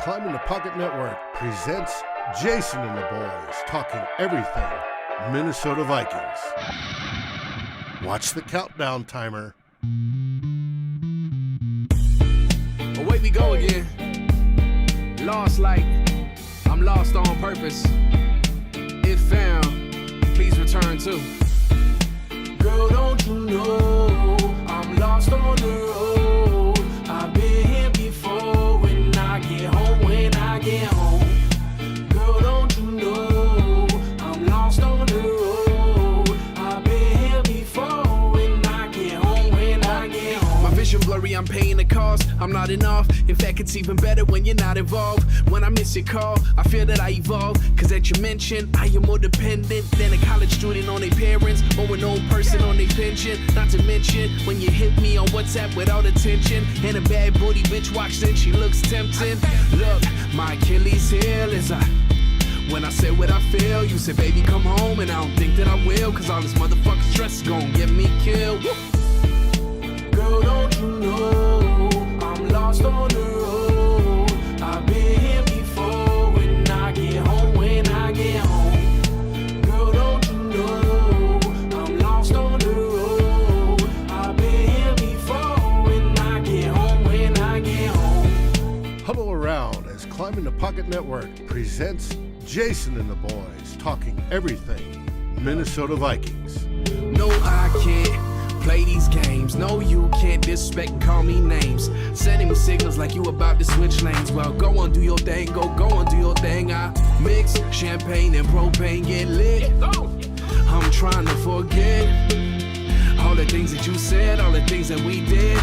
Climbing the Pocket Network presents Jason and the Boys talking everything Minnesota Vikings. Watch the countdown timer. Away we go again. Lost like I'm lost on purpose. If found, please return to. Girl, don't you know I'm lost on the road? I've been here before. When I get home, girl, don't you know I'm lost on the road? I've been here before. When I get home, my vision blurry, I'm paying the cost. I'm not enough. In fact, it's even better when you're not involved. When I miss your call, I feel that I evolve. Cause as you mentioned, I am more dependent than a college student on their parents or an old person on their pension. Not to mention when you hit me on WhatsApp without attention. And a bad booty bitch watch, then she looks tempting. Look, my Achilles heel is when I say what I feel, you say, baby, come home. And I don't think that I will, cause all this motherfucking stress is gonna get me killed. Girl, don't you know I'm lost on the road? I've been here before. When I get home, girl, don't you know I'm lost on the road? I've been here before. When I get home, Huddle around as Climbing the Pocket Network presents Jason and the Boys talking everything Minnesota Vikings. No, I can't play these games. No, you can't disrespect and call me names. Sending me signals like you about to switch lanes. Well, go on, do your thing. Go on, do your thing. I mix champagne and propane, get lit. I'm trying to forget all the things that you said, all the things that we did.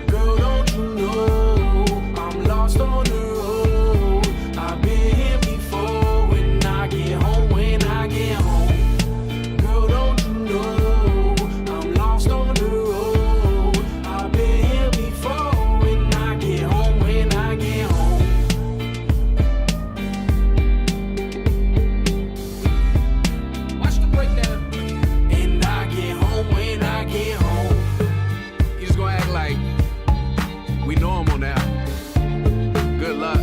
Girl, don't you know I'm lost on the road? I've been here before. When I get home, girl, don't you know I'm lost on the road? I've been here before. When I get home, watch the breakdown. And I get home when I get home. You just gonna act like we normal now. Good luck.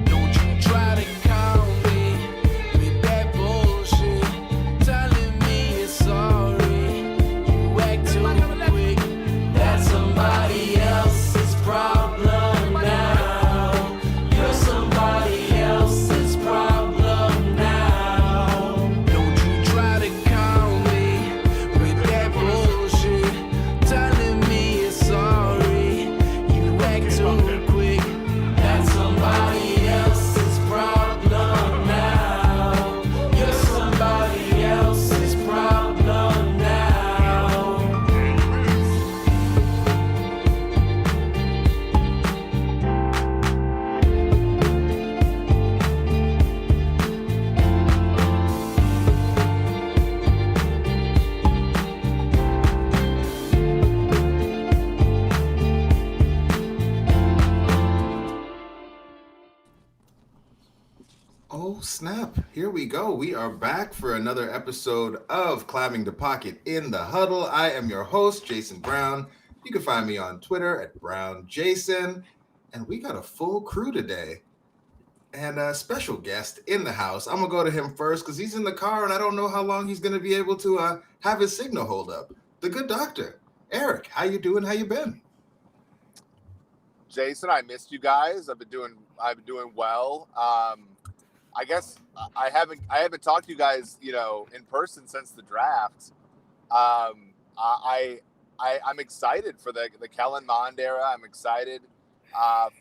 Don't you try to call me with that bullshit, telling me you're sorry. You act too quick. That's somebody else's problem now. You're somebody else's problem now. Don't you try to call me with that bullshit, telling me you're sorry. You act too quick. That's somebody else's problem now. You're somebody else's problem now. Oh, snap. Here we go. We are back for another episode of Climbing the Pocket in the Huddle. I am your host, Jayson Brown. You can find me on Twitter at BrownJason. And we got a full crew today and a special guest in the house. I'm going to go to him first because he's in the car and I don't know how long he's going to be able to have his signal hold up. The good doctor, Eric. How you doing? How you been? Jason, I missed you guys. I've been doing well. I guess I haven't talked to you guys, in person since the draft. I'm excited for the Kellen Mond era. I'm excited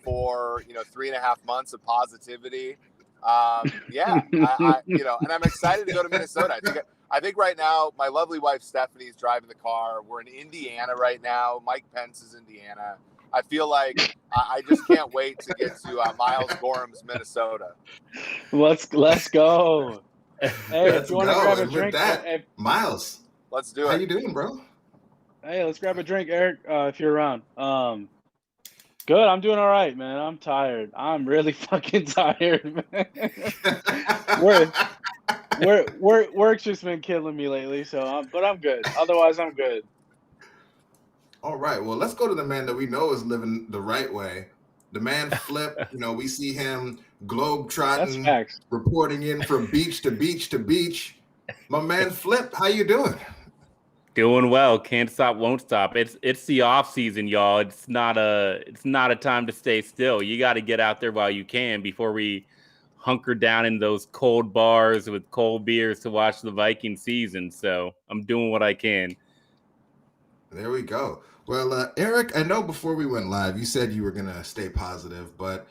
for 3.5 months of positivity. And I'm excited to go to Minnesota. I think right now my lovely wife Stephanie's driving the car. We're in Indiana right now. Mike Pence is Indiana. I feel like I just can't wait to get to Myles Gorham's Minnesota. Let's go. Hey, if you want to grab a drink, Myles, let's do it. How you doing, bro? Hey, let's grab a drink, Eric, if you're around. Good. I'm doing all right, man. I'm tired. I'm really fucking tired, man. Work's just been killing me lately, but I'm good. Otherwise, I'm good. All right. Well, let's go to the man that we know is living the right way. The man Flip. We see him globe That's trotting, facts. reporting in from beach to beach to beach. My man Flip, how you doing? Doing well. Can't stop, won't stop. It's the off season, y'all. It's not a time to stay still. You got to get out there while you can before we hunker down in those cold bars with cold beers to watch the Viking season. So I'm doing what I can. There we go. Well, Eric, I know before we went live, you said you were going to stay positive, but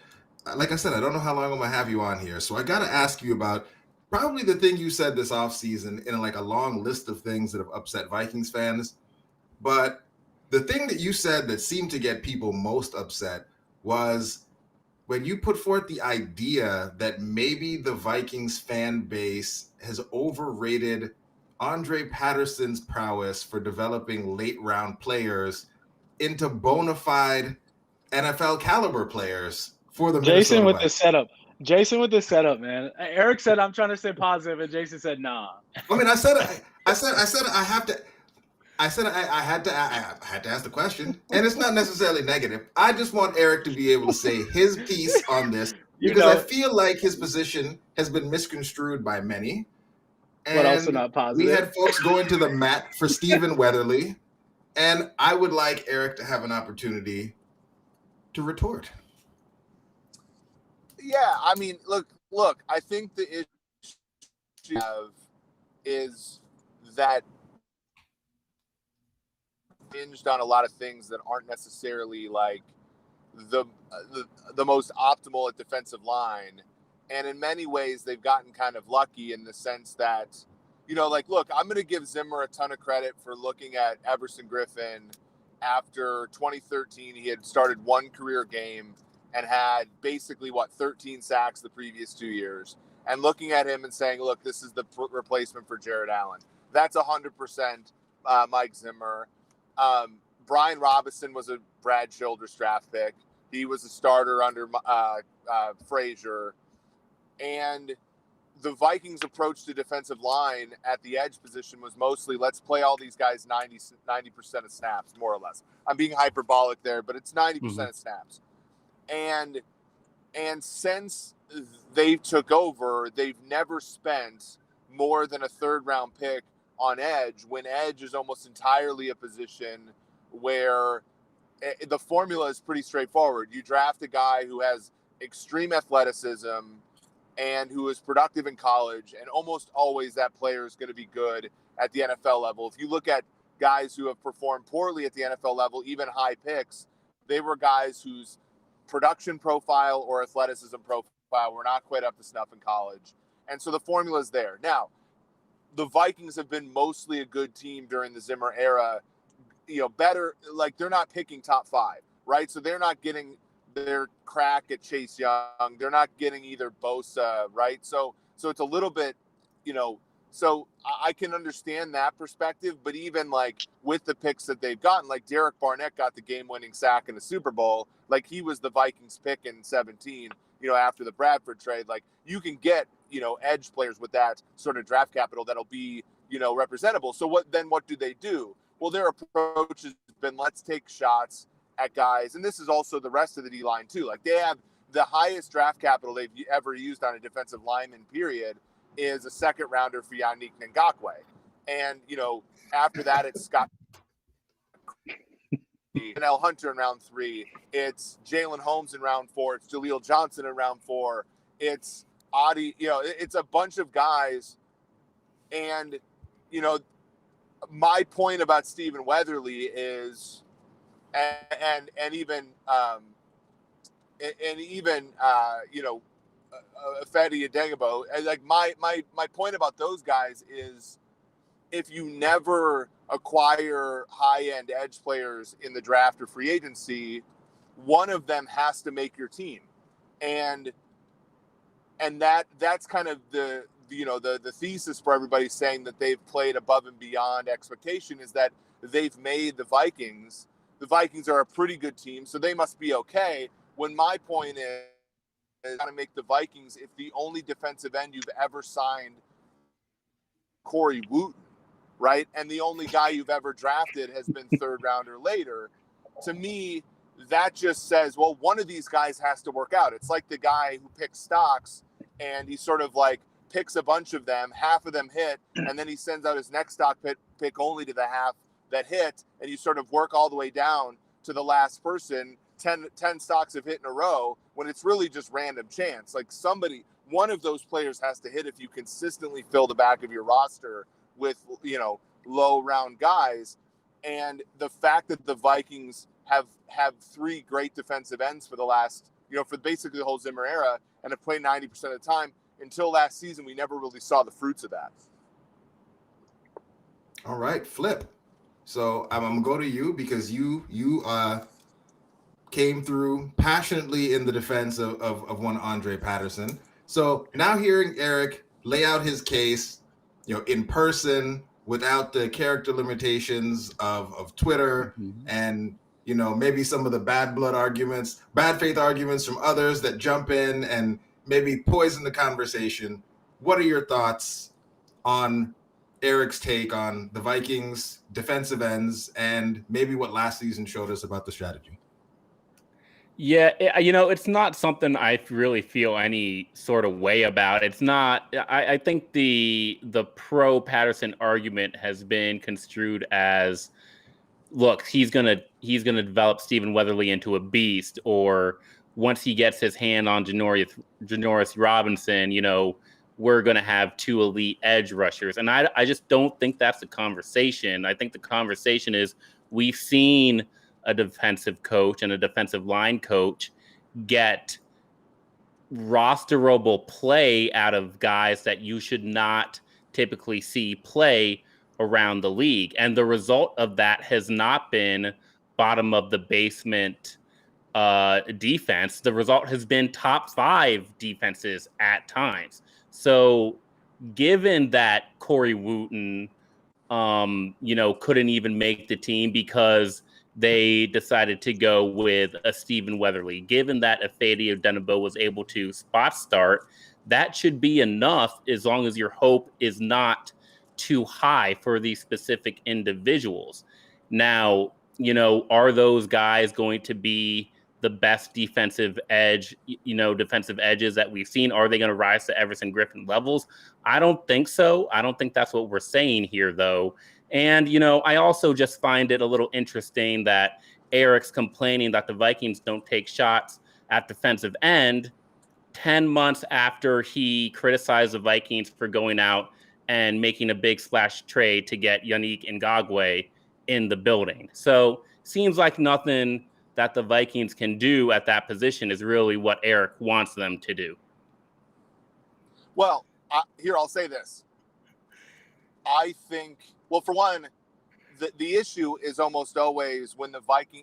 like I said, I don't know how long I'm going to have you on here. So I got to ask you about probably the thing you said this offseason in like a long list of things that have upset Vikings fans. But the thing that you said that seemed to get people most upset was when you put forth the idea that maybe the Vikings fan base has overrated Andre Patterson's prowess for developing late round players into bona fide NFL caliber players for the Jason Minnesota with Vikings. the setup. Jason with the setup, man. Eric said I'm trying to stay positive, and Jason said nah. I mean, I said I had to ask the question, and it's not necessarily negative. I just want Eric to be able to say his piece on this because I feel like his position has been misconstrued by many. And but also not positive. We had folks going to the mat for Stephen Weatherly, and I would like Eric to have an opportunity to retort. Yeah, I mean, look. I think the issue you have is that hinged on a lot of things that aren't necessarily like the most optimal at defensive line, and in many ways they've gotten kind of lucky in the sense that, look, I'm going to give Zimmer a ton of credit for looking at Everson Griffin after 2013. He had started one career game and had basically 13 sacks the previous 2 years, and looking at him and saying, look, this is the replacement for Jared Allen. That's 100% Mike Zimmer. Brian Robinson was a Brad Childress draft pick. He was a starter under Frazier. And the Vikings' approach to defensive line at the edge position was mostly, let's play all these guys 90% of snaps, more or less. I'm being hyperbolic there, but it's 90% of snaps. And since they took over, they've never spent more than a third-round pick on edge, when edge is almost entirely a position where the formula is pretty straightforward. You draft a guy who has extreme athleticism and who is productive in college, and almost always that player is going to be good at the NFL level. If you look at guys who have performed poorly at the NFL level, even high picks, they were guys whose production profile or athleticism profile were not quite up to snuff in college. And so the formula is there. Now, the Vikings have been mostly a good team during the Zimmer era, better, like they're not picking top 5, right? So they're not getting their crack at Chase Young. They're not getting either Bosa, right? So it's a little bit, so I can understand that perspective, but even like with the picks that they've gotten, like Derek Barnett got the game-winning sack in the Super Bowl, like he was the Vikings pick in 2017, after the Bradford trade. Like you can get, edge players with that sort of draft capital that'll be, representable. So what do they do? Well, their approach has been, let's take shots at guys, and this is also the rest of the D-line too. Like they have the highest draft capital they've ever used on a defensive lineman, period, is a second rounder for Yannick Ngakoue. And, after that, it's Scott Danielle Hunter in round 3. It's Jalen Holmes in round 4. It's Jaleel Johnson in round 4. It's Adi, it's a bunch of guys. And, my point about Stephen Weatherly is, and even Fedi Adegbo, like my point about those guys is, if you never acquire high-end edge players in the draft or free agency, one of them has to make your team. And that's kind of the thesis for everybody saying that they've played above and beyond expectation, is that they've made the Vikings. The Vikings are a pretty good team, so they must be okay. When my point is how to make the Vikings, if the only defensive end you've ever signed, Corey Wooten, right? And the only guy you've ever drafted has been third round or later. To me, that just says, well, one of these guys has to work out. It's like the guy who picks stocks and he sort of like picks a bunch of them, half of them hit, and then he sends out his next stock pick only to the half that hit, and you sort of work all the way down to the last person. 10 stocks have hit in a row when it's really just random chance. Like one of those players has to hit if you consistently fill the back of your roster with, low round guys. And the fact that the Vikings have 3 great defensive ends for the last, for basically the whole Zimmer era, and have played 90% of the time, until last season, we never really saw the fruits of that. All right, Flip. So I'm gonna go to you because you came through passionately in the defense of one Andre Patterson. So now hearing Eric lay out his case, in person without the character limitations of Twitter, and maybe some of the bad faith arguments from others that jump in and maybe poison the conversation. What are your thoughts on Eric's take on the Vikings defensive ends and maybe what last season showed us about the strategy? Yeah, it's not something I really feel any sort of way about. It's not. I think the pro Patterson argument has been construed as, look, he's gonna develop Stephen Weatherly into a beast, or once he gets his hand on Janoris Robinson, we're going to have 2 elite edge rushers. And I just don't think that's the conversation. I think the conversation is, we've seen a defensive coach and a defensive line coach get rosterable play out of guys that you should not typically see play around the league. And the result of that has not been bottom of the basement defense. The result has been top 5 defenses at times. So given that Corey Wooten, couldn't even make the team because they decided to go with a Stephen Weatherly, given that Ifeadi Odenigbo was able to spot start, that should be enough as long as your hope is not too high for these specific individuals. Now, are those guys going to be the best defensive edges that we've seen? Are they going to rise to Everson Griffin levels? I don't think so. I don't think that's what we're saying here, though. And, I also just find it a little interesting that Eric's complaining that the Vikings don't take shots at defensive end 10 months after he criticized the Vikings for going out and making a big splash trade to get Yannick Ngakoue in the building. So seems like nothing that the Vikings can do at that position is really what Eric wants them to do. Well, here, I'll say this. I think, well, for one, the issue is almost always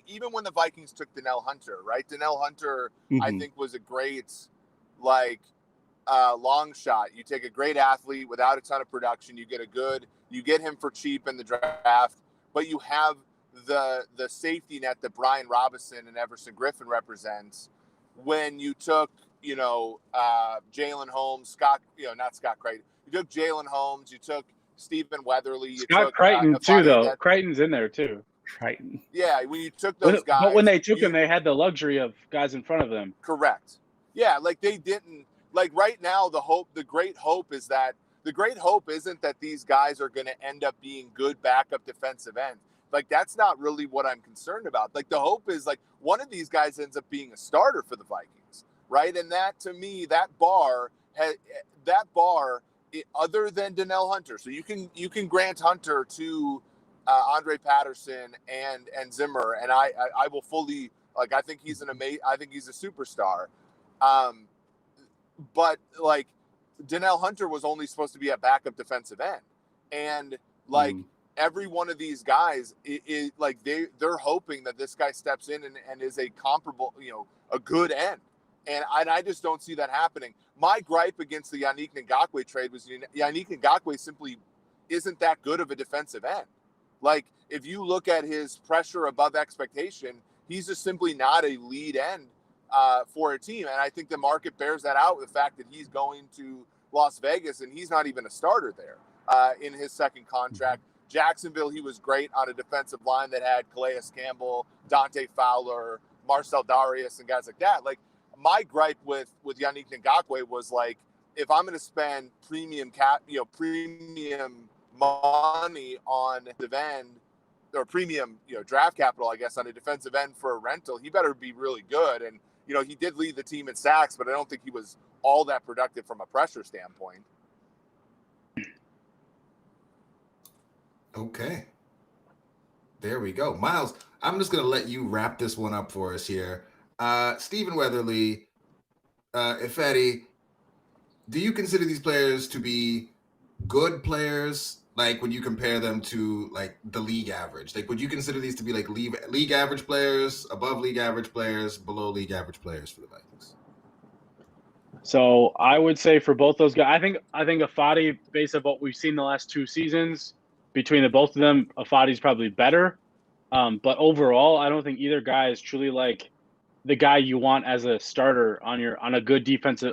even when the Vikings took Danielle Hunter, right? Danielle Hunter, I think, was a great, long shot. You take a great athlete without a ton of production, you get him for cheap in the draft, but you have the safety net that Brian Robinson and Everson Griffin represents. When you took, Jalen Holmes, not Scott Creighton. You took Jalen Holmes, you took Stephen Weatherly. Scott Creighton too, though. Creighton's in there too. Creighton. Yeah, when you took those guys. But when they took him, they had the luxury of guys in front of them. Correct. Yeah, they didn't. Right now, the great hope isn't that these guys are going to end up being good backup defensive end. That's not really what I'm concerned about. The hope is one of these guys ends up being a starter for the Vikings, right? And that, to me, that bar, other than Danielle Hunter, so you can grant Hunter to Andre Patterson and Zimmer, and I will fully I think he's a superstar. But Danielle Hunter was only supposed to be a backup defensive end, and every one of these guys is they're hoping that this guy steps in and is a comparable, a good end. And I just don't see that happening. My gripe against the Yannick Ngakoue trade was Yannick Ngakoue simply isn't that good of a defensive end. If you look at his pressure above expectation, he's just simply not a lead end for a team. And I think the market bears that out with the fact that he's going to Las Vegas and he's not even a starter there in his second contract. Jacksonville, he was great on a defensive line that had Calais Campbell, Dante Fowler, Marcel Darius, and guys like that. Like, my gripe with Yannick Ngakoue was like, if I'm going to spend premium money on the end, or premium, draft capital, I guess, on a defensive end for a rental, he better be really good. And, he did lead the team in sacks, but I don't think he was all that productive from a pressure standpoint. Okay. There we go. Myles, I'm just going to let you wrap this one up for us here. Stephen Weatherly, Ifedi, do you consider these players to be good players? Like, when you compare them to like the league average, like, would you consider these to be like league average players, above league average players, below league average players for the Vikings? So I would say for both those guys, I think Ifedi, based on what we've seen the last 2 seasons, between the both of them, Ifedi's probably better. But overall, I don't think either guy is truly like the guy you want as a starter on a good defense.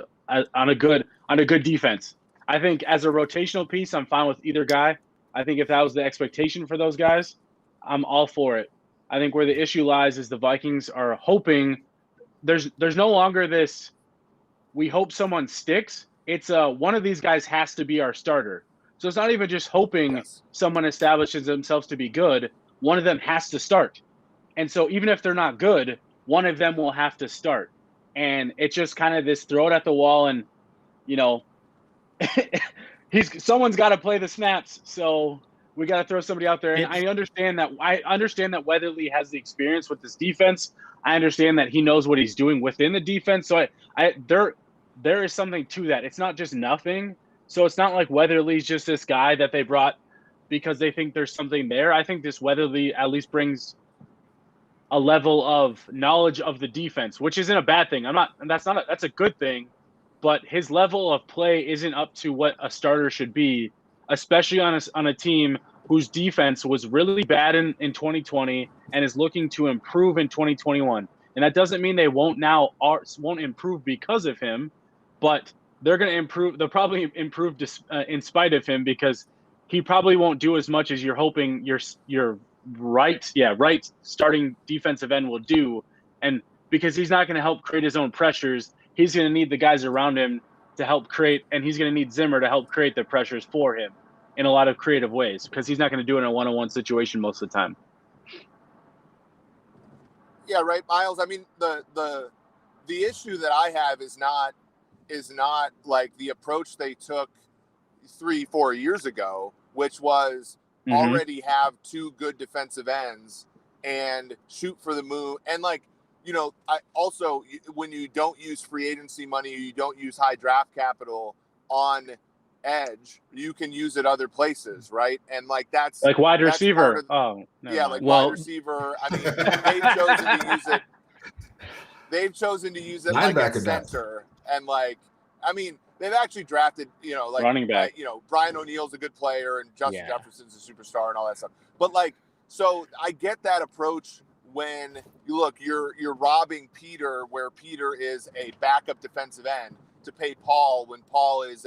I think as a rotational piece, I'm fine with either guy. I think if that was the expectation for those guys, I'm all for it. I think where the issue lies is the Vikings are hoping there's no longer this, we hope someone sticks. It's one of these guys has to be our starter. So it's not even just hoping someone establishes themselves to be good. One of them has to start. And so even if they're not good, one of them will have to start. And it's just kind of this throw it at the wall and, someone's got to play the snaps. So we got to throw somebody out there. And I understand that Weatherly has the experience with this defense. I understand that he knows what he's doing within the defense. So there is something to that. It's not just nothing. So it's not like Weatherly's just this guy that they brought because they think there's something there. I think this Weatherly at least brings a level of knowledge of the defense, which isn't a bad thing. That's a good thing, but his level of play isn't up to what a starter should be, especially on a team whose defense was really bad in 2020 and is looking to improve in 2021. And that doesn't mean they won't improve because of him, but they're going to improve. They'll probably improve in spite of him because he probably won't do as much as you're hoping your right starting defensive end will do. And because he's not going to help create his own pressures, he's going to need the guys around him to help create, and he's going to need Zimmer to help create the pressures for him in a lot of creative ways because he's not going to do it in a one-on-one situation most of the time. Yeah, right, Myles. I mean, the issue that I have is not like the approach they took 3-4 years ago, which was already have 2 good defensive ends and shoot for the moon. And I also, when you don't use free agency money, you don't use high draft capital on edge, you can use it other places, right? And that's like wide receiver. Wide receiver. I mean, they've chosen to use it like at center. And they've actually drafted, running back. Brian O'Neill's a good player and Justin Jefferson's a superstar and all that stuff. But so I get that approach when you look, you're robbing Peter where Peter is a backup defensive end to pay Paul when Paul is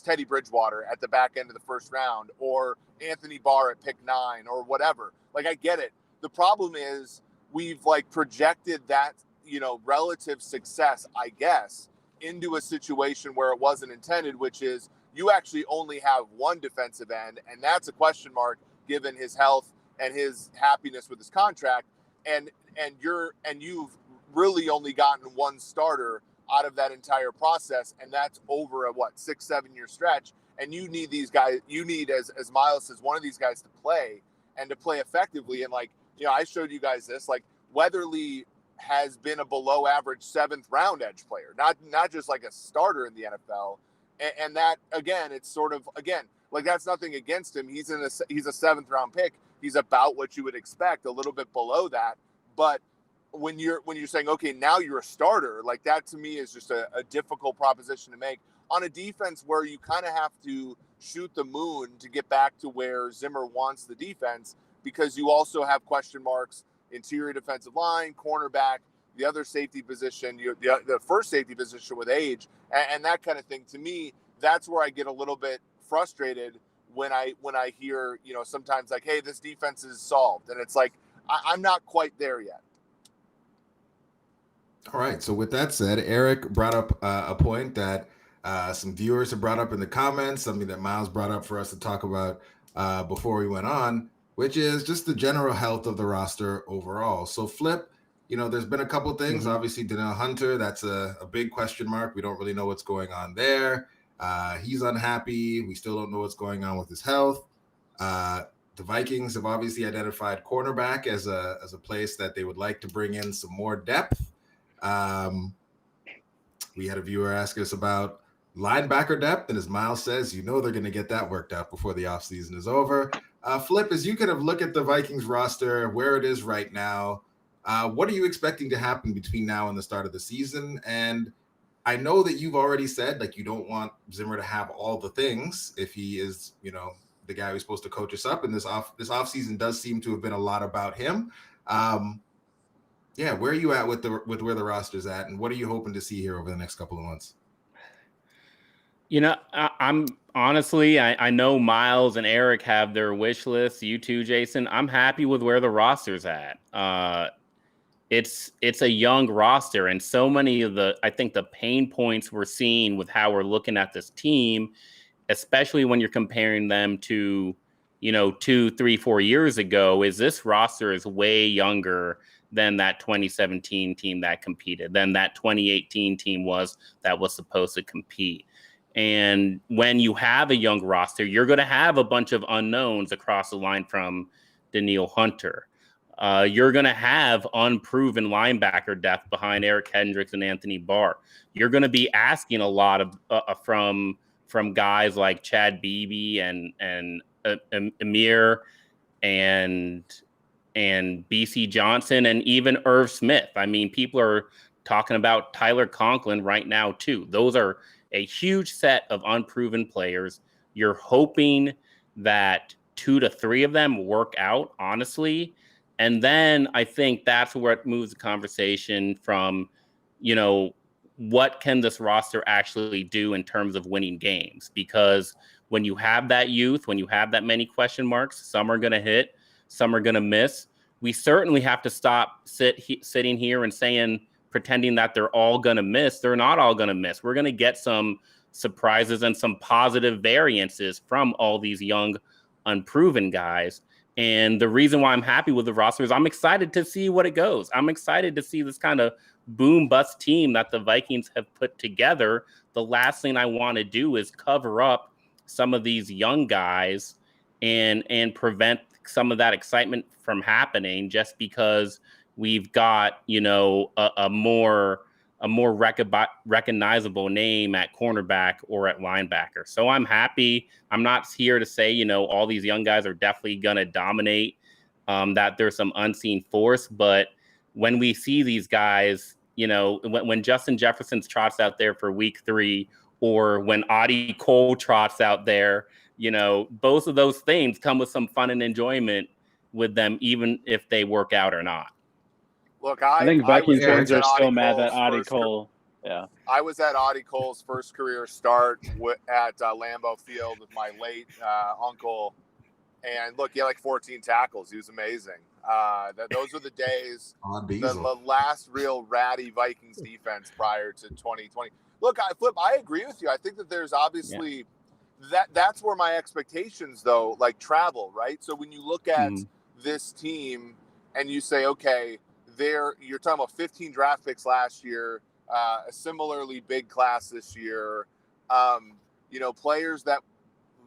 Teddy Bridgewater at the back end of the first round, or Anthony Barr at pick 9 or whatever. I get it. The problem is we've projected that, relative success, I guess, into a situation where it wasn't intended, which is you actually only have one defensive end, and that's a question mark given his health and his happiness with his contract. And you've really only gotten one starter out of that entire process, and that's over a 6-7 year stretch. And you need these guys. You need, as Myles says, one of these guys to play and to play effectively. And I showed you guys this. Weatherly has been a below average 7th round edge player, not just a starter in the NFL. And that, again, it's sort of, that's nothing against him. He's a 7th round pick. He's about what you would expect, a little bit below that. But when you're saying, okay, now you're a starter, that to me is just a difficult proposition to make on a defense where you kind of have to shoot the moon to get back to where Zimmer wants the defense, because you also have question marks, interior defensive line, cornerback, the other safety position, the first safety position with age, and that kind of thing. To me, that's where I get a little bit frustrated when I hear, sometimes like, hey, this defense is solved. And it's like, I'm not quite there yet. All right. So with that said, Eric brought up a point that some viewers have brought up in the comments, something that Myles brought up for us to talk about before we went on, which is just the general health of the roster overall. So Flip, there's been a couple things. Obviously, Danielle Hunter, that's a big question mark. We don't really know what's going on there. He's unhappy. We still don't know what's going on with his health. The Vikings have obviously identified cornerback as a place that they would like to bring in some more depth. We had a viewer ask us about linebacker depth, and as Myles says, they're going to get that worked out before the offseason is over. Flip, as you kind of look at the Vikings roster, where it is right now, what are you expecting to happen between now and the start of the season? And I know that you've already said, like, you don't want Zimmer to have all the things if he is, the guy who's supposed to coach us up. And this offseason does seem to have been a lot about him. Where are you at with where the roster's at, and what are you hoping to see here over the next couple of months? I'm honestly, I know Myles and Eric have their wish lists. You too, Jayson. I'm happy with where the roster's at. It's a young roster, and so many of I think the pain points we're seeing with how we're looking at this team, especially when you're comparing them to, 2, 3, 4 years ago, is this roster is way younger than that 2017 team that competed, than that 2018 team that was supposed to compete. And when you have a young roster, you're going to have a bunch of unknowns across the line from Danielle Hunter. You're going to have unproven linebacker depth behind Eric Hendricks and Anthony Barr. You're going to be asking a lot of from guys like Chad Beebe and Amir and BC Johnson and even Irv Smith. I mean, people are talking about Tyler Conklin right now too. Those are a huge set of unproven players. You're hoping that 2 to 3 of them work out, honestly. And then I think that's where it moves the conversation from, what can this roster actually do in terms of winning games? Because when you have that youth, when you have that many question marks, some are going to hit, some are going to miss. We certainly have to stop sitting here and pretending that they're all going to miss. They're not all going to miss. We're going to get some surprises and some positive variances from all these young, unproven guys. And the reason why I'm happy with the roster is I'm excited to see what it goes. I'm excited to see this kind of boom bust team that the Vikings have put together. The last thing I want to do is cover up some of these young guys and prevent some of that excitement from happening just because we've got, a more recognizable name at cornerback or at linebacker. So I'm happy. I'm not here to say, all these young guys are definitely going to dominate, that there's some unseen force. But when we see these guys, when Justin Jefferson trots out there for week 3 or when Audie Cole trots out there, both of those things come with some fun and enjoyment with them, even if they work out or not. Look, I think Vikings fans are still mad that that Audie Cole. Yeah, I was at Audie Cole's first career start at Lambeau Field with my late uncle, and look, he had like 14 tackles. He was amazing. Those were the days. The last real ratty Vikings defense prior to 2020. Look, Flip, I agree with you. I think that there's obviously that's where my expectations though travel, right? So when you look at this team and you say, okay, you're talking about 15 draft picks last year, a similarly big class this year. Players that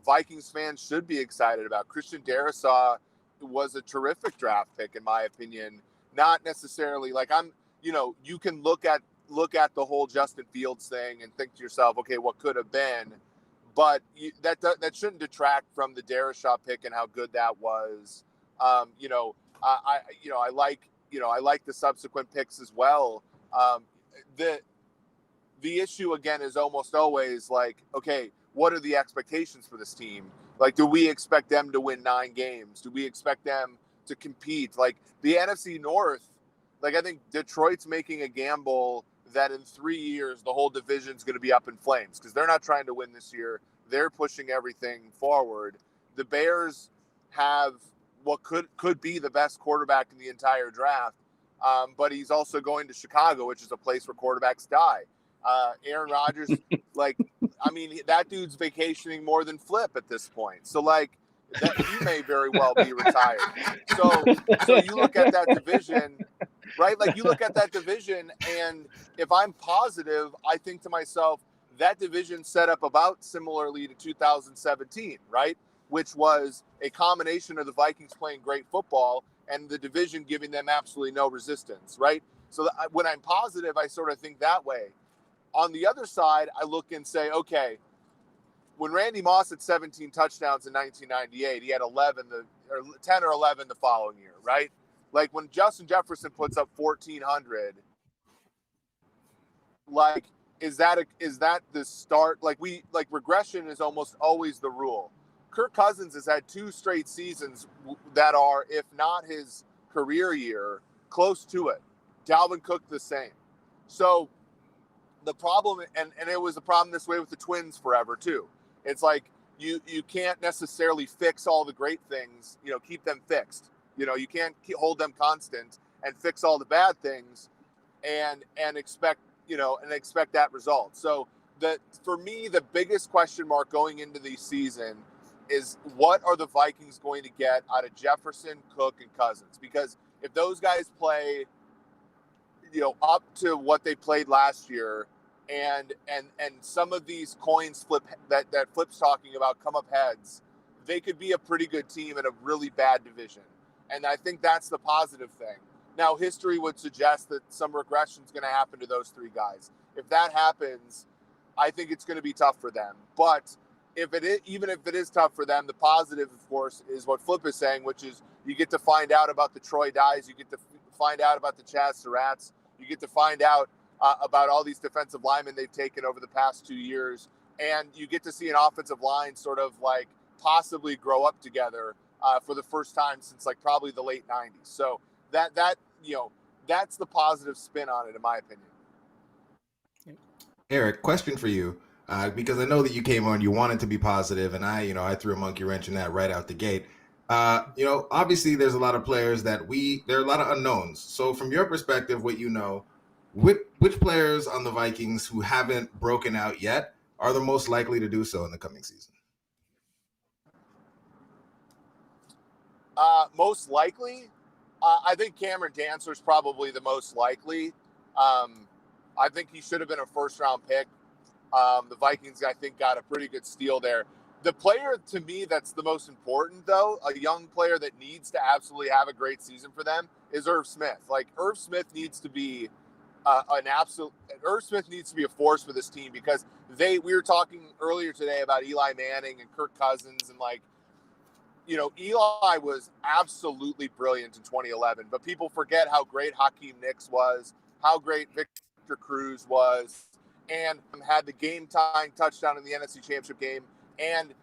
Vikings fans should be excited about. Christian Darrisaw was a terrific draft pick, in my opinion. Not necessarily you can look at the whole Justin Fields thing and think to yourself, okay, what could have been, but that shouldn't detract from the Darrisaw pick and how good that was. I like the subsequent picks as well. The issue again is almost always okay, what are the expectations for this team? Do we expect them to win 9 games? Do we expect them to compete? The NFC North, I think Detroit's making a gamble that in 3 years, the whole division's going to be up in flames because they're not trying to win this year. They're pushing everything forward. the Bears have what could be the best quarterback in the entire draft, but he's also going to Chicago, which is a place where quarterbacks die. Aaron Rodgers, like, I mean, that dude's vacationing more than Flip at this point. So, like, that he may very well be retired. So you look at that division, right? Like, you look at that division, and if I'm positive, I think to myself, that division set up about similarly to 2017, right? Which was a combination of the Vikings playing great football and the division giving them absolutely no resistance, right? So when I'm positive, I sort of think that way. On the other side, I look and say, okay, when Randy Moss had 17 touchdowns in 1998, he had 10 or 11 the following year, right? Like when Justin Jefferson puts up 1,400, like, is that the start? Like regression is almost always the rule. Kirk Cousins has had 2 straight seasons that are, if not his career year, close to it. Dalvin Cook the same. So the problem, and it was a problem this way with the Twins forever too. It's like you can't necessarily fix all the great things, keep them fixed. You can't hold them constant and fix all the bad things and expect that result. So for me, the biggest question mark going into the season is what are the Vikings going to get out of Jefferson, Cook, and Cousins? Because if those guys play, up to what they played last year, and some of these coins flip that Flip's talking about come up heads, they could be a pretty good team in a really bad division. And I think that's the positive thing. Now, history would suggest that some regression is going to happen to those 3 guys. If that happens, I think it's going to be tough for them. But even if it is tough for them, the positive, of course, is what Flip is saying, which is you get to find out about the Troy Dyes, you get to find out about the Chaz Surratts, you get to find out about all these defensive linemen they've taken over the past 2 years, and you get to see an offensive line sort of like possibly grow up together for the first time since like probably the late 90s. So that's the positive spin on it, in my opinion. Eric, question for you, because I know that you came on, you wanted to be positive, and I threw a monkey wrench in that right out the gate. Obviously there's a lot of players there are a lot of unknowns. So from your perspective, what which players on the Vikings who haven't broken out yet are the most likely to do so in the coming season? Most likely, I think Cameron Dancer is probably the most likely. I think he should have been a first-round pick. The Vikings, I think, got a pretty good steal there. The player, to me, that's the most important, though, a young player that needs to absolutely have a great season for them, is Irv Smith. Like, Irv Smith needs to be Irv Smith needs to be a force for this team, because we were talking earlier today about Eli Manning and Kirk Cousins, and Eli was absolutely brilliant in 2011, but people forget how great Hakeem Nicks was, how great Victor Cruz was, and had the game-tying touchdown in the NFC Championship game, and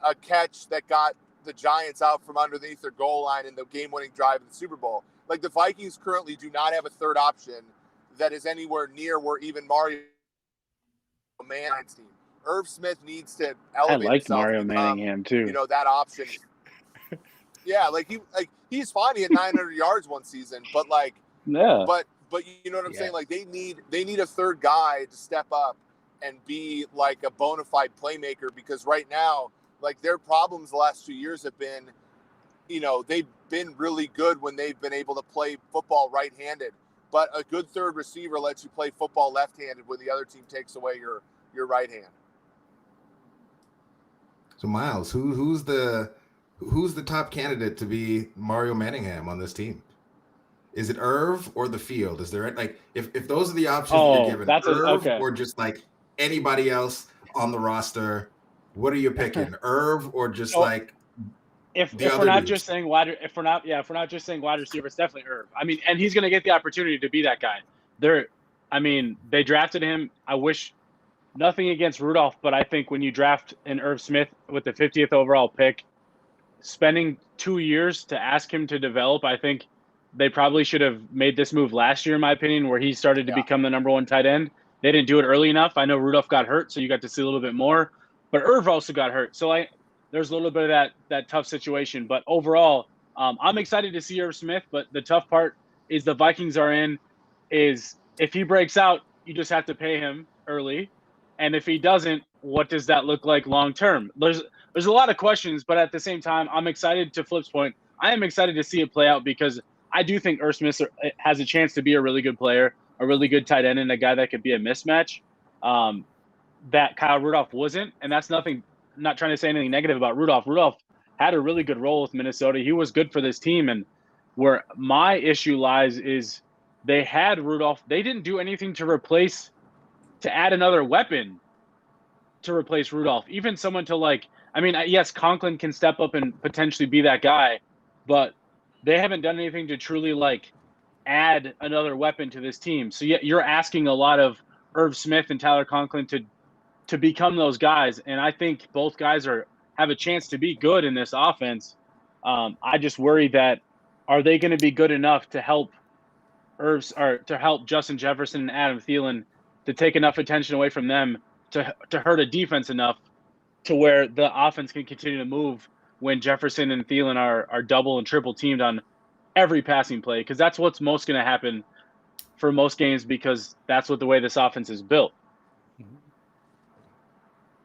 a catch that got the Giants out from underneath their goal line in the game-winning drive in the Super Bowl. Like, the Vikings currently do not have a third option that is anywhere near where even Mario Manningham's team. Irv Smith needs to elevate I like himself Mario to become, Manningham too. That option. Yeah, he's fine. He had 900 yards one season, but yeah. But you know what I'm saying? Like, they need a third guy to step up and be like a bona fide playmaker, because right now, like, their problems the last 2 years have been, they've been really good when they've been able to play football right-handed, but a good third receiver lets you play football left-handed when the other team takes away your right hand. So Myles, who's the top candidate to be Mario Manningham on this team? Is it Irv or the field? Is there, like, if those are the options that you're given, Irv or just like anybody else on the roster, what are you picking? Irv or just if we're not just saying wide receiver, it's definitely Irv. I mean, and he's going to get the opportunity to be that guy. They drafted him. I wish nothing against Rudolph, but I think when you draft an Irv Smith with the 50th overall pick, spending 2 years to ask him to develop, I think they probably should have made this move last year, in my opinion, where he started to become the #1 tight end. They didn't do it early enough. I know Rudolph got hurt, so you got to see a little bit more, but Irv also got hurt. So there's a little bit of that tough situation. But overall, I'm excited to see Irv Smith. But the tough part is the Vikings are in is if he breaks out, you just have to pay him early, and if he doesn't, what does that look like long term? There's a lot of questions, but at the same time, I'm excited. To Flip's point, I am excited to see it play out because I do think Irv Smith has a chance to be a really good player, a really good tight end, and a guy that could be a mismatch. That Kyle Rudolph wasn't, and that's nothing. I'm not trying to say anything negative about Rudolph. Rudolph had a really good role with Minnesota. He was good for this team, and where my issue lies is they had Rudolph. They didn't do anything to add another weapon to replace Rudolph. Even someone to yes, Conklin can step up and potentially be that guy, but they haven't done anything to truly add another weapon to this team. So you're asking a lot of Irv Smith and Tyler Conklin to become those guys, and I think both guys have a chance to be good in this offense. I just worry that are they going to be good enough to help Justin Jefferson and Adam Thielen to take enough attention away from them to hurt a defense enough to where the offense can continue to move when Jefferson and Thielen are double and triple teamed on every passing play, because that's what's most going to happen for most games, because that's what the way this offense is built.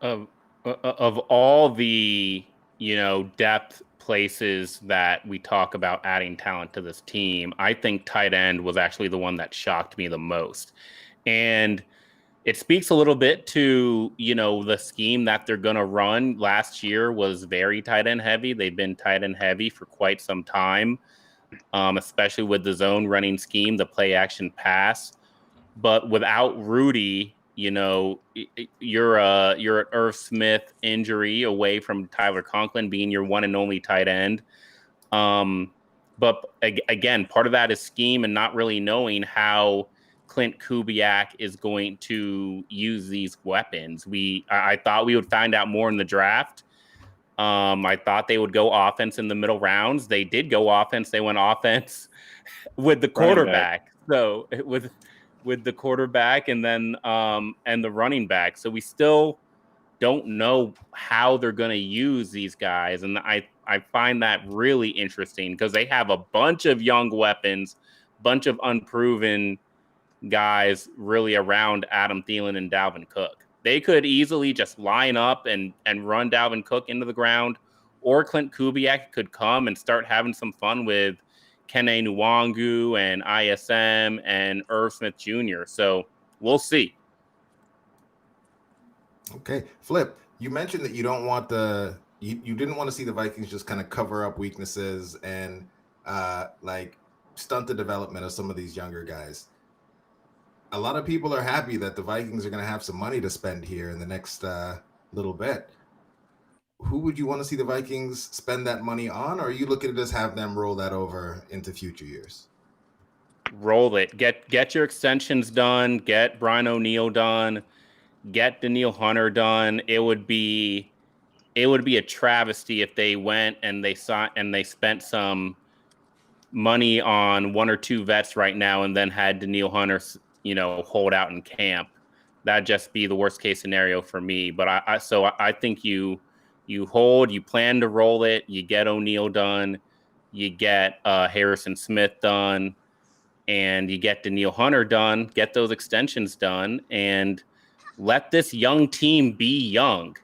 Of all the depth places that we talk about adding talent to this team, I think tight end was actually the one that shocked me the most. And it speaks a little bit to, the scheme that they're going to run. Last year was very tight end heavy. They've been tight end heavy for quite some time, especially with the zone running scheme, the play action pass. But without Rudy, you're an Irv Smith injury away from Tyler Conklin being your one and only tight end. But again, part of that is scheme and not really knowing how Clint Kubiak is going to use these weapons. I thought we would find out more in the draft. I thought they would go offense in the middle rounds. They did go offense. They went offense with the quarterback. So with the quarterback and then and the running back. So we still don't know how they're going to use these guys. And I find that really interesting because they have a bunch of young weapons, bunch of unproven guys really around Adam Thielen and Dalvin Cook. They could easily just line up and run Dalvin Cook into the ground, or Clint Kubiak could come and start having some fun with Kene Nwangu and ISM and Irv Smith Jr. So we'll see. Okay. Flip, you mentioned that you don't want you didn't want to see the Vikings just kind of cover up weaknesses and stunt the development of some of these younger guys. A lot of people are happy that the Vikings are going to have some money to spend here in the next little bit. Who would you want to see the Vikings spend that money on? Or are you looking to just have them roll that over into future years? Roll it. Get your extensions done. Get Brian O'Neill done. Get Danielle Hunter done. It would be a travesty if they went and they spent some money on one or two vets right now and then had Danielle Hunter hold out in camp. That'd just be the worst case scenario for me. But I think you plan to roll it, you get O'Neill done, you get Harrison Smith done, and you get Danielle Hunter done, get those extensions done, and let this young team be young.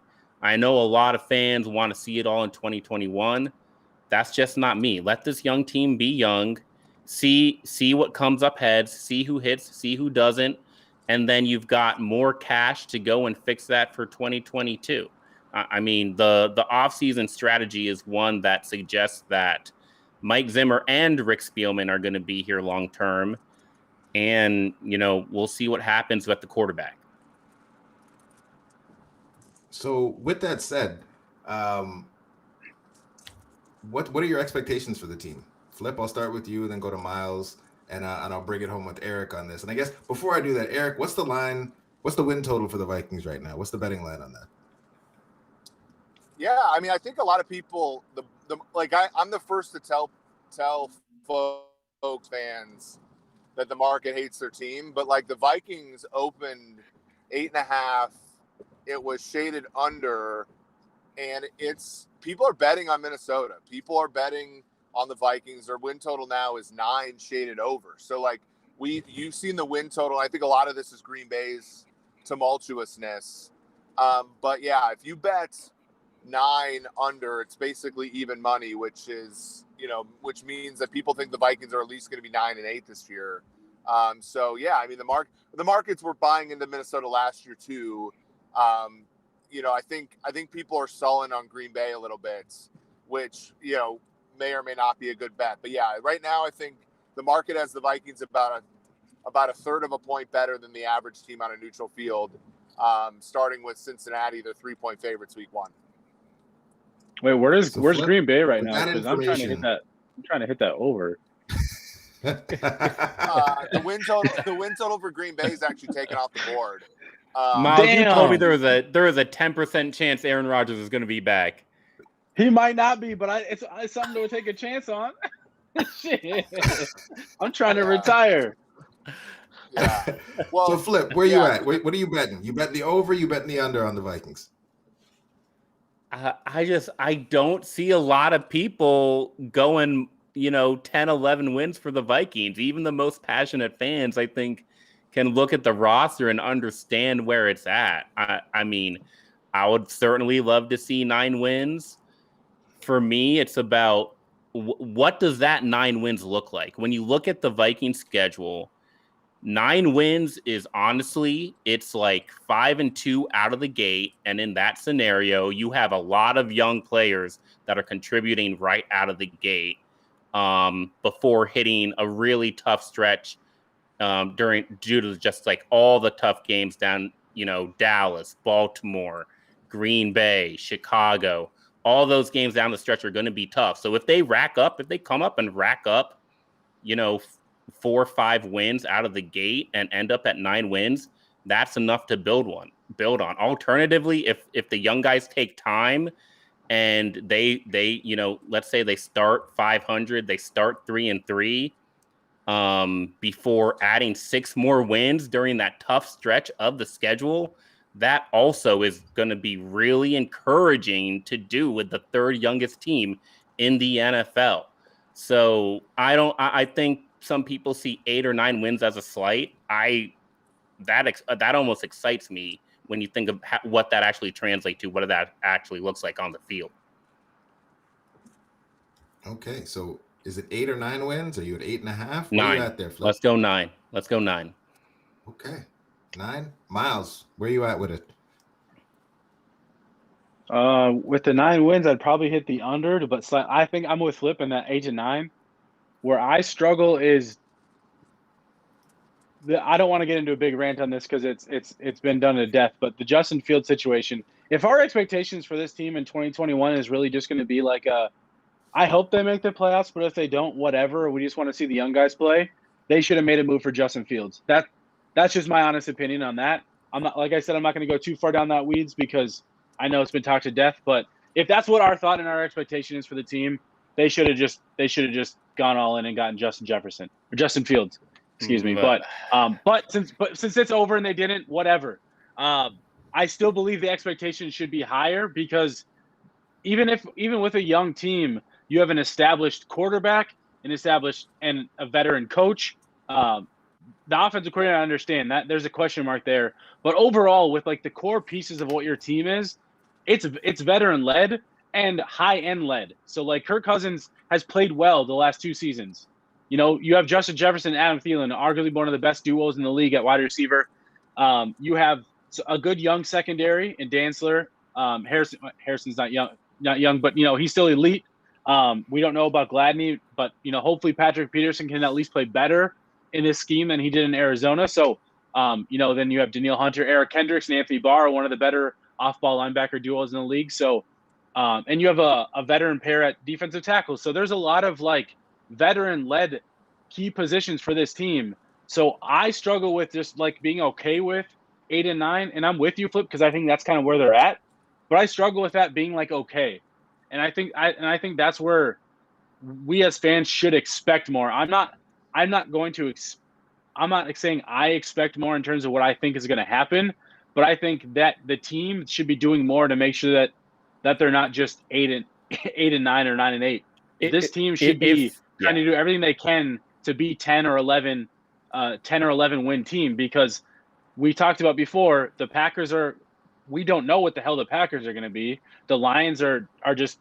I know a lot of fans want to see it all in 2021. That's just not me. Let this young team be young. See what comes up heads, see who hits, see who doesn't, and then you've got more cash to go and fix that for 2022. I mean, the offseason strategy is one that suggests that Mike Zimmer and Rick Spielman are going to be here long term, and we'll see what happens with the quarterback. So, with that said, what are your expectations for the team? Flip, I'll start with you, and then go to Myles, and I'll bring it home with Eric on this. And I guess before I do that, Eric, what's the line? What's the win total for the Vikings right now? What's the betting line on that? Yeah, I mean, I think a lot of people, I'm the first to tell folks, fans, that the market hates their team, but the Vikings opened 8.5. It was shaded under and people are betting on Minnesota. People are betting on the Vikings. Their win total now is 9 shaded over. So like you've seen the win total. I think a lot of this is Green Bay's tumultuousness. But yeah, if you bet 9 under, it's basically even money, which means that people think the Vikings are at least going to be 9-8 this year. So yeah, I mean the markets were buying into Minnesota last year too. I think people are sullen on Green Bay a little bit, which may or may not be a good bet. But yeah, right now I think the market has the Vikings about a third of a point better than the average team on a neutral field. Starting with Cincinnati, they're 3-point favorites week 1. Wait, where's Green Bay right now? Because I'm trying to hit that. I'm trying to hit that over. The win total for Green Bay is actually taken off the board. Myles, you told me there was a 10% chance Aaron Rodgers is going to be back. He might not be, but it's something to take a chance on. Shit. I'm trying to retire. Yeah. Well, so Flip, where you at? What are you betting? You betting the over? You betting the under on the Vikings? I don't see a lot of people going, 10, 11 wins for the Vikings. Even the most passionate fans, I think, can look at the roster and understand where it's at. I mean, I would certainly love to see 9 wins. For me, it's about what does that 9 wins look like? When you look at the Vikings schedule, 9 wins is honestly, it's like 5-2 out of the gate. And in that scenario, you have a lot of young players that are contributing right out of the gate before hitting a really tough stretch due to just like all the tough games down, Dallas, Baltimore, Green Bay, Chicago. All those games down the stretch are going to be tough. So if they come up and rack up, 4 or 5 wins out of the gate and end up at 9 wins, that's enough to build on. Alternatively, if the young guys take time and they let's say they start 500, they start 3-3 before adding 6 more wins during that tough stretch of the schedule, that also is going to be really encouraging to do with the 3rd youngest team in the NFL. So I think some people see 8 or 9 wins as a slight. That almost excites me when you think of what that actually translates to, what that actually looks like on the field. Okay, so is it 8 or 9 wins? Are you at 8.5? 9. Where are you at there, Flip? Let's go 9. Okay, 9. Myles, where are you at with it? With the 9 wins, I'd probably hit the under, but I think I'm with Flip in that 8-9. Where I struggle is I don't want to get into a big rant on this because it's been done to death, but the Justin Fields situation. If our expectations for this team in 2021 is really just going to be like I hope they make the playoffs, but if they don't, whatever. We just want to see the young guys play. They should have made a move for Justin Fields. That's just my honest opinion on that. I'm not, like I said, I'm not going to go too far down that weeds because I know it's been talked to death. But if that's what our thought and our expectation is for the team, they should have just gone all in and gotten Justin Fields, excuse me. But since it's over and they didn't, whatever. I still believe the expectation should be higher because even with a young team, you have an established quarterback, and a veteran coach. The offensive coordinator, I understand that there's a question mark there, but overall, with like the core pieces of what your team is, it's veteran led and high end led. So like Kirk Cousins has played well the last 2 seasons. You have Justin Jefferson, Adam Thielen, arguably one of the best duos in the league at wide receiver. You have a good young secondary in Dantzler. Harrison's not young, but he's still elite. We don't know about Gladney, but hopefully Patrick Peterson can at least play better in this scheme than he did in Arizona. So then you have Danielle Hunter, Eric Kendricks, and Anthony Barr, one of the better off-ball linebacker duos in the league. So and you have a veteran pair at defensive tackle. So there's a lot of like veteran-led key positions for this team. So I struggle with just like being okay with 8 and 9, and I'm with you, Flip, because I think that's kind of where they're at. But I struggle with that being like okay, and I think that's where we as fans should expect more. I'm not saying I expect more in terms of what I think is going to happen, but I think that the team should be doing more to make sure that that they're not just 8-9 or 9-8. This team should be trying to do everything they can to be 10 or 11 win team, because we talked about before, the Packers we don't know what the hell the Packers are going to be. The Lions are just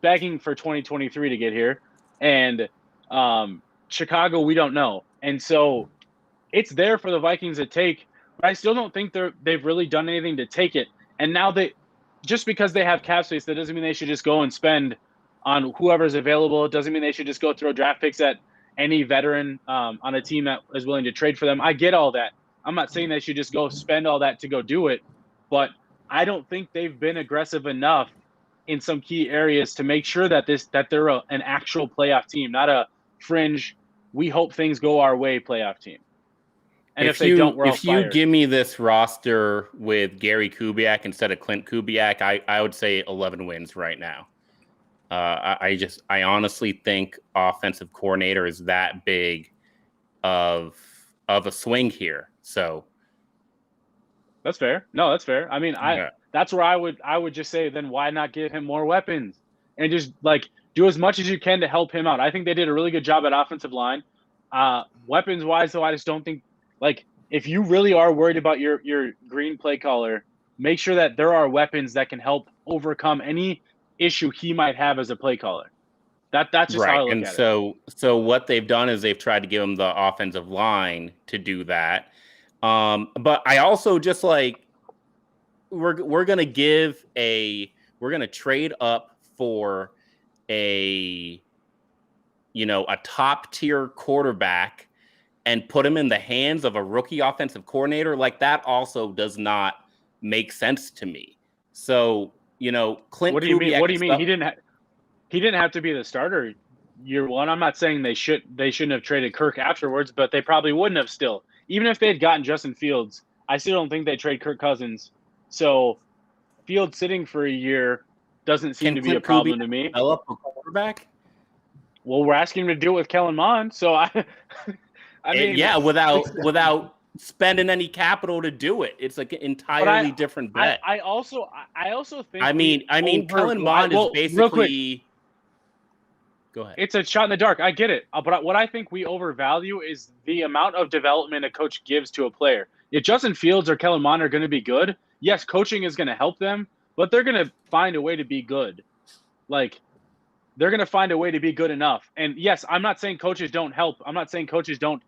begging for 2023 to get here. And Chicago, we don't know. And so it's there for the Vikings to take, but I still don't think they've really done anything to take it. And now just because they have cap space, that doesn't mean they should just go and spend on whoever's available. It doesn't mean they should just go throw draft picks at any veteran on a team that is willing to trade for them. I get all that. I'm not saying they should just go spend all that to go do it, but I don't think they've been aggressive enough in some key areas to make sure that they're an actual playoff team, not a fringe, we hope things go our way playoff team. And if they don't, we're all fired. If you give me this roster with Gary Kubiak instead of Clint Kubiak, I would say 11 wins right now. I honestly think offensive coordinator is that big of a swing here. So that's fair. No, that's fair. I mean, that's where I would just say, then why not give him more weapons and just like do as much as you can to help him out. I think they did a really good job at offensive line. Weapons wise, though, I just don't think, like, if you really are worried about your green play caller, make sure that there are weapons that can help overcome any issue he might have as a play caller. That's just how I look at it. So what they've done is they've tried to give him the offensive line to do that. But I also just like, we're gonna trade up for a top tier quarterback and put him in the hands of a rookie offensive coordinator. Like, that also does not make sense to me. So, Clint. What do you mean? What do you mean? He didn't have to be the starter year one. I'm not saying they shouldn't have traded Kirk afterwards, but they probably wouldn't have still. Even if they had gotten Justin Fields, I still don't think they trade Kirk Cousins. So Fields sitting for a year doesn't seem to be a problem to me. Develop a quarterback? Well, we're asking him to do it with Kellen Mond, so I mean, yeah, without spending any capital to do it. It's like an entirely different bet. I also think. I mean, Kellen Mond is basically. Go ahead. It's a shot in the dark. I get it, but what I think we overvalue is the amount of development a coach gives to a player. If Justin Fields or Kellen Mond are going to be good, yes, coaching is going to help them, but they're going to find a way to be good. Like, they're going to find a way to be good enough. And yes, I'm not saying coaches don't help. I'm not saying coaches don't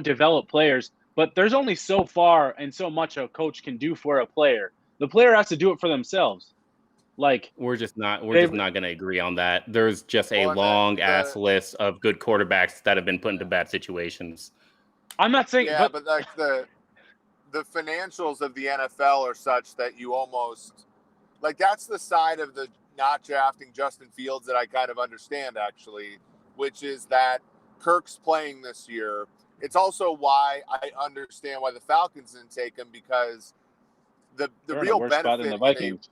develop players, but there's only so far and so much a coach can do for a player. The player has to do it for themselves. Like, we're just not going to agree on that. There's just a long ass list of good quarterbacks that have been put into bad situations. I'm not saying, but like the financials of the NFL are such that you almost, like, that's the side of the not drafting Justin Fields that I kind of understand, actually, which is that Kirk's playing this year. It's also why I understand why the Falcons didn't take him, because the real benefit in the Vikings.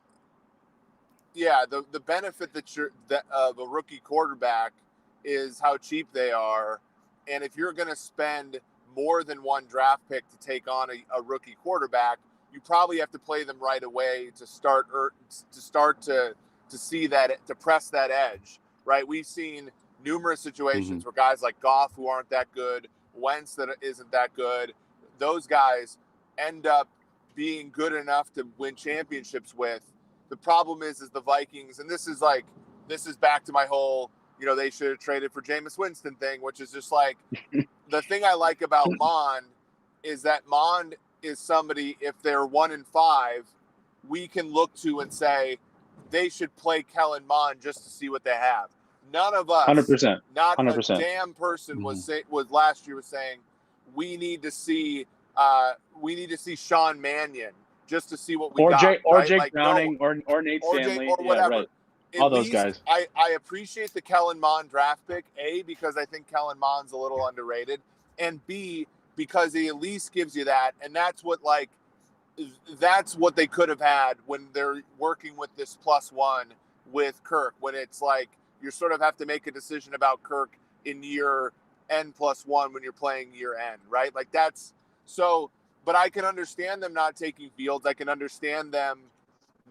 The benefit of a rookie quarterback is how cheap they are, and if you're going to spend more than one draft pick to take on a rookie quarterback, you probably have to play them right away to start to see that, to press that edge, right? We've seen numerous situations where guys like Goff, who aren't that good, Wentz that isn't that good, those guys end up being good enough to win championships with. The problem is the Vikings, and this is back to my whole, they should have traded for Jameis Winston thing, which is just like, the thing I like about Mond is that Mond is somebody, if they're 1-5, we can look to and say they should play Kellen Mond just to see what they have. None of us, 100%, not 100%. a damn person was last year was saying we need to see Sean Mannion just to see what we got. Jake Browning, or Nate Stanley, or whatever. Yeah, right. All those guys. I appreciate the Kellen Mond draft pick, A, because I think Kellen Mond's a little underrated, and B, because he at least gives you that, and that's what they could have had when they're working with this +1 with Kirk, when it's like you sort of have to make a decision about Kirk in year N+1 when you're playing year N, right? Like, that's so. But I can understand them not taking Fields. I can understand them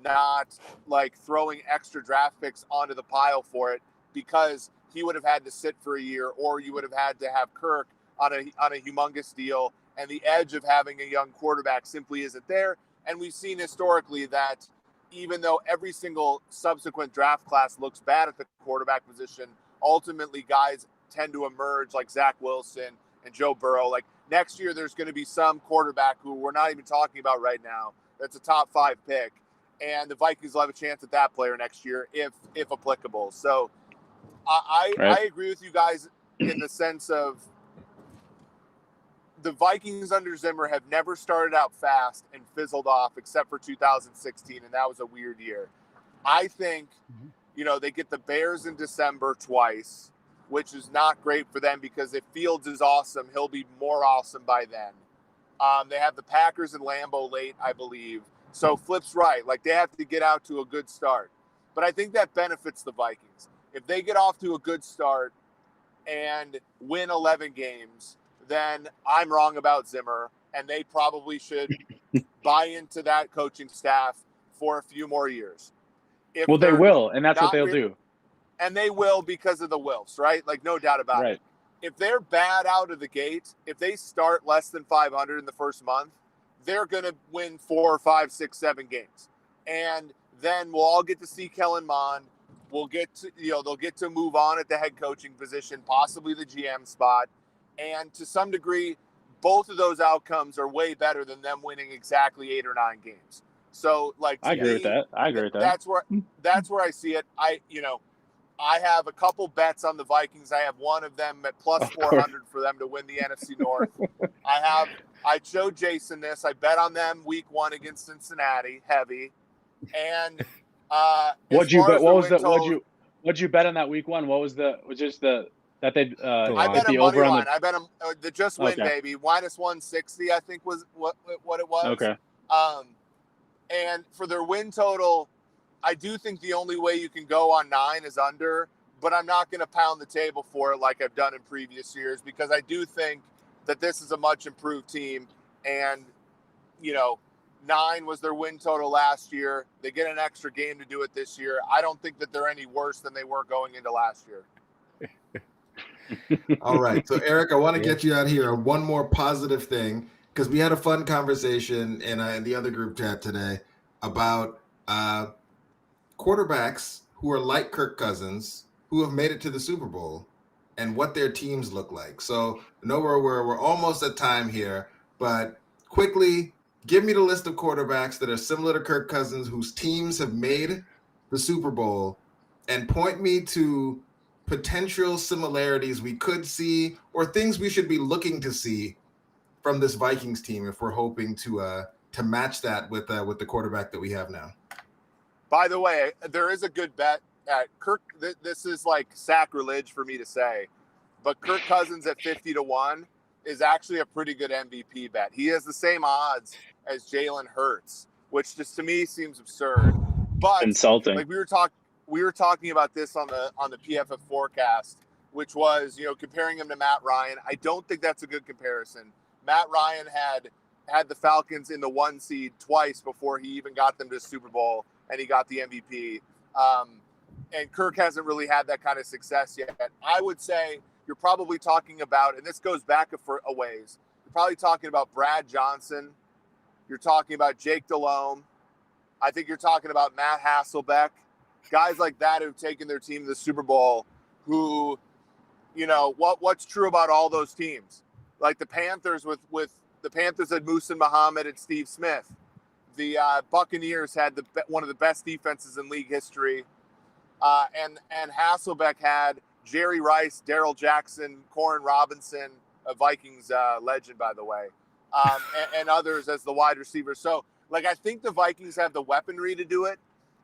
not like throwing extra draft picks onto the pile for it, because he would have had to sit for a year, or you would have had to have Kirk on a humongous deal, and the edge of having a young quarterback simply isn't there. And we've seen historically that even though every single subsequent draft class looks bad at the quarterback position, ultimately guys tend to emerge like Zach Wilson and Joe Burrow. Like next year, there's going to be some quarterback who we're not even talking about right now that's a top 5 pick, and the Vikings will have a chance at that player next year if applicable. So I agree with you guys in the sense of the Vikings under Zimmer have never started out fast and fizzled off, except for 2016, and that was a weird year. I think, they get the Bears in December twice, which is not great for them because if Fields is awesome, he'll be more awesome by then. They have the Packers in Lambeau late, I believe. So Flip's right. Like, they have to get out to a good start. But I think that benefits the Vikings. If they get off to a good start and win 11 games, then I'm wrong about Zimmer, and they probably should buy into that coaching staff for a few more years. Well, they will, and that's what they'll do. And they will because of the Wilfs, right? Like, no doubt about it. If they're bad out of the gate, if they start less than 500 in the first month, they're going to win 4, 5, 6, 7 games. And then we'll all get to see Kellen Mond. We'll get to, they'll get to move on at the head coaching position, possibly the GM spot. And to some degree, both of those outcomes are way better than them winning exactly 8 or 9 games. So, like, I agree with that. That's where I see it. I have a couple bets on the Vikings. I have one of them at plus 400 for them to win the NFC North. I showed Jason this. I bet on them week 1 against Cincinnati, heavy. And what'd you bet on that week 1? What was that they'd I bet the over on I bet them the just win, baby. Minus 160, I think was what it was. Okay. And for their win total, I do think the only way you can go on 9 is under, but I'm not going to pound the table for it like I've done in previous years, because I do think that this is a much improved team. And, 9 was their win total last year. They get an extra game to do it this year. I don't think that they're any worse than they were going into last year. All right. So, Eric, I want to get you out here on one more positive thing, because we had a fun conversation in the other group chat today about quarterbacks who are like Kirk Cousins, who have made it to the Super Bowl, and what their teams look like. So, I know we're almost at time here, but quickly, give me the list of quarterbacks that are similar to Kirk Cousins, whose teams have made the Super Bowl, and point me to potential similarities we could see or things we should be looking to see from this Vikings team if we're hoping to match that with the quarterback that we have now. By the way, there is a good bet at Kirk. This is like sacrilege for me to say, but Kirk Cousins at 50-1 is actually a pretty good MVP bet. He has the same odds as Jalen Hurts, which just to me seems absurd. But insulting. Like we were talking about this on the PFF forecast, which was, comparing him to Matt Ryan. I don't think that's a good comparison. Matt Ryan had the Falcons in the 1 seed twice before he even got them to the Super Bowl, and he got the MVP. And Kirk hasn't really had that kind of success yet. I would say you're probably talking about, and this goes back a ways, you're probably talking about Brad Johnson. You're talking about Jake Delhomme. I think you're talking about Matt Hasselbeck. Guys like that who've taken their team to the Super Bowl who, what's true about all those teams? Like the Panthers with the Panthers had Muhsin Muhammad and Steve Smith. The Buccaneers had one of the best defenses in league history. And Hasselbeck had Jerry Rice, Darrell Jackson, Corrin Robinson, a Vikings legend, by the way, and others as the wide receivers. So, I think the Vikings have the weaponry to do it.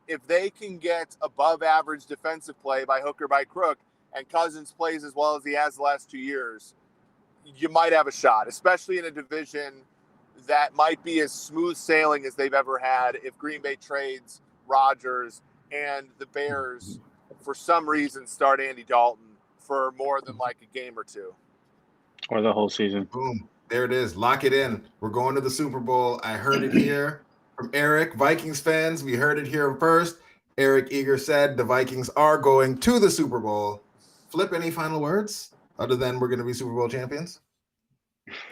If they can get above average defensive play by hook or by crook, and Cousins plays as well as he has the last 2 years, you might have a shot, especially in a division that might be as smooth sailing as they've ever had if Green Bay trades Rodgers and the Bears, for some reason, start Andy Dalton for more than a game or 2. Or the whole season. Boom. There it is. Lock it in. We're going to the Super Bowl. I heard it here. from Eric. Vikings fans, we heard it here first. Eric Eager said the Vikings are going to the Super Bowl. Flip, any final words other than we're going to be Super Bowl champions?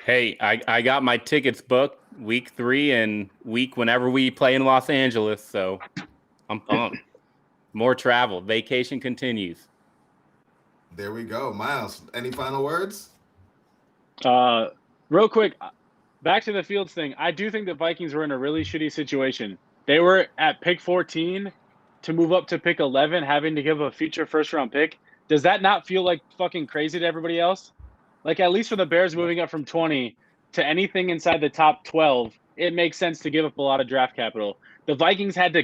Hey, I got my tickets booked week 3 and week whenever we play in Los Angeles, so I'm pumped. More travel. Vacation continues. There we go. Myles, any final words? Real quick, back to the Fields thing. I do think the Vikings were in a really shitty situation. They were at pick 14 to move up to pick 11, having to give a future first-round pick. Does that not feel like fucking crazy to everybody else? Like, at least for the Bears moving up from 20 to anything inside the top 12, it makes sense to give up a lot of draft capital. The Vikings had to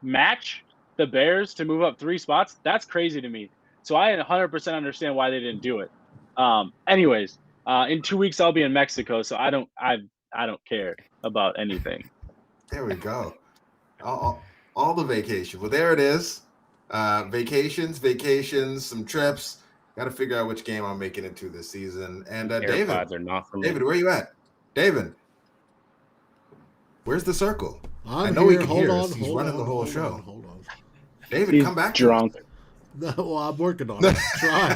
match the Bears to move up 3 spots. That's crazy to me. So I 100% understand why they didn't do it. Anyways, in 2 weeks I'll be in Mexico, so I don't care about anything. There we go. All the vacation. Well, there it is. Vacations, some trips. Got to figure out which game I'm making it to this season. And David, are not for me. David, where you at? David, where's the circle? I know here. he can Hold hear on, us. He's hold running on, the whole hold show. on, hold on. David, He's come back. drunk. No, well, I'm working on it. Try.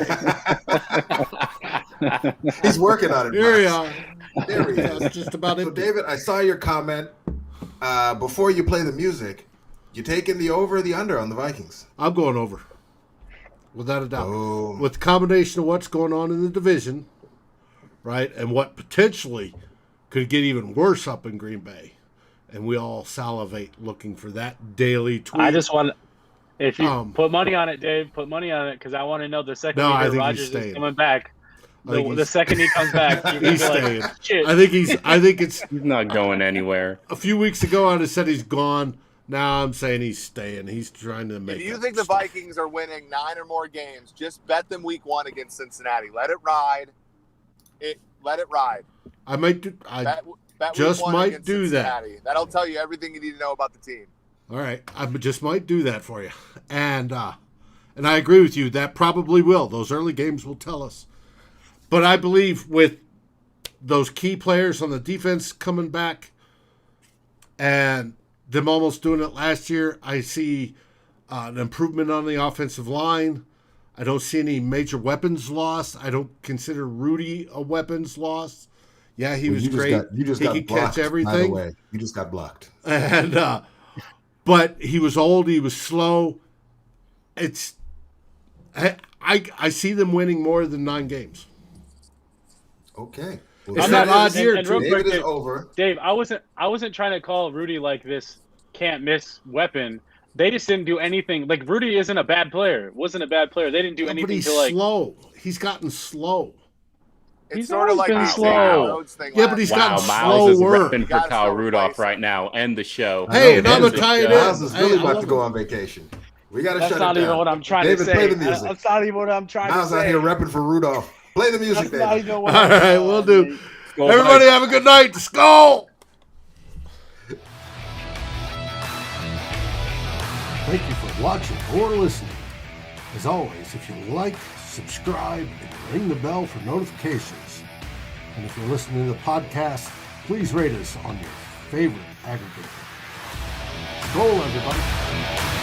He's working on it. Here we Myles. are. There we go. That's just about So, it. David, I saw your comment before you play the music. You taking the over or the under on the Vikings? I'm going over. Without a doubt. Boom. With the combination of what's going on in the division, right, and what potentially could get even worse up in Green Bay. And we all salivate looking for that daily tweet. I just want, if you put money on it, Dave, put money on it, because I want to know the second Rodgers is coming back. The second he comes back, he's staying. Like, shit. I think it's He's not going anywhere. a few weeks ago I'd have said he's gone. Now I'm saying he's staying. He's trying to make. If you up think the stuff. Vikings are winning 9 or more games, just bet them week 1 against Cincinnati. Let it ride. Let it ride. I might do. Bet just week 1 might against do that. Cincinnati. That'll tell you everything you need to know about the team. All right, I just might do that for you, and I agree with you. That probably will. Those early games will tell us. But I believe with those key players on the defense coming back, and them almost doing it last year, I see an improvement on the offensive line. I don't see any major weapons lost. I don't consider Rudy a weapons loss. Yeah, he was great. You just he got could blocked, catch everything. By the way. You just got blocked. And but he was old. He was slow. I see them winning more than 9 games. Okay. It's not odd here. And real David quick, is over. Dave, I wasn't trying to call Rudy like this can't miss weapon. They just didn't do anything. Like, Rudy isn't a bad player. Wasn't a bad player. They didn't do anything but he's to like. slow. He's gotten slow. It's He's sort of always like been the slow. Rhodes thing Yeah, last but he's year. gotten Myles is slower. repping for Gotta Kyle still Rudolph replace right him. now. End the show. Hey, and I'm a End the tight show. end. Myles is really I about love to go him. on vacation. We got to That's shut not it even down. what I'm trying David, to say. play the music. That's not even what I'm trying Myles to out say. here repping for Rudolph. Play the music, That's not David. even what All I'm right, saying. we'll do. Go Everybody Vikes. have a good night. Skol! Thank you for watching or listening. As always, if you like, subscribe, and ring the bell for notifications. And if you're listening to the podcast, please rate us on your favorite aggregator. Skol, everybody.